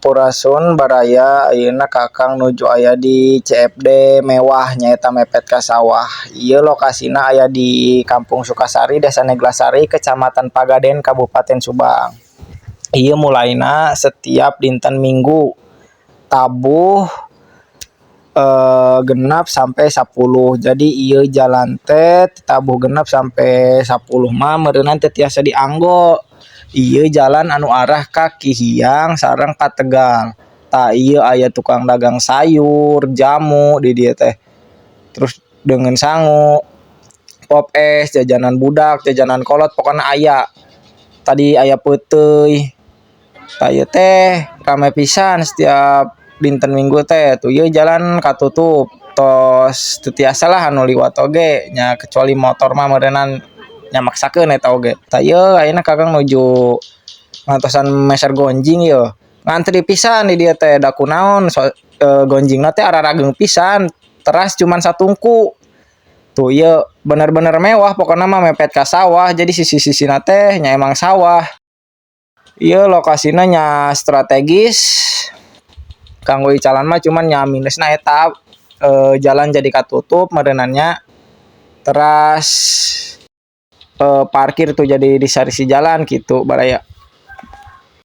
Sampurasun baraya ayeuna Kakang nuju aya di CFD mewah nyaeta mepet ka sawah. Ieu lokasina aya di Kampung Sukasari, Desa Neglasari, Kecamatan Pagaden, Kabupaten Subang. Ieu mulaina setiap dinten Minggu tabuh genap sampai 10. Jadi ieu jalan teh tabuh genap sampai 10 mah meureunna teu tiasa dianggo. Ieu jalan anu arah ka Kihiang sareng ka Tegal. Tah ieu aya tukang dagang sayur, jamu di dieu teh. Terus dengan sangu, pop es, jajanan budak, jajanan kolot pokona aya. Tadi aya peuteuy. Tah ieu teh rame pisan setiap dinten Minggu teh. Tuh ieu jalan katutup. Tos teu tiasa lah anu liwat oge nya kecuali motor mah meureunna nya maksakeun eta oge. Tah ieu ayeuna Kakang nuju ngantosan meser gonjing ieu. Ngantri pisan di dieu teh da kunaon gonjingna teh ararageung pisan, teras cuman satungku. Tuh ieu bener-bener mewah pokona mah mepet ka sawah jadi sisi-sisina teh nya emang sawah. Ieu lokasina nya strategis. Kanggo icalan mah cuman nya minusna eta jalan jadi katutup meureunana teras parkir tuh jadi di sarisi jalan gitu baraya.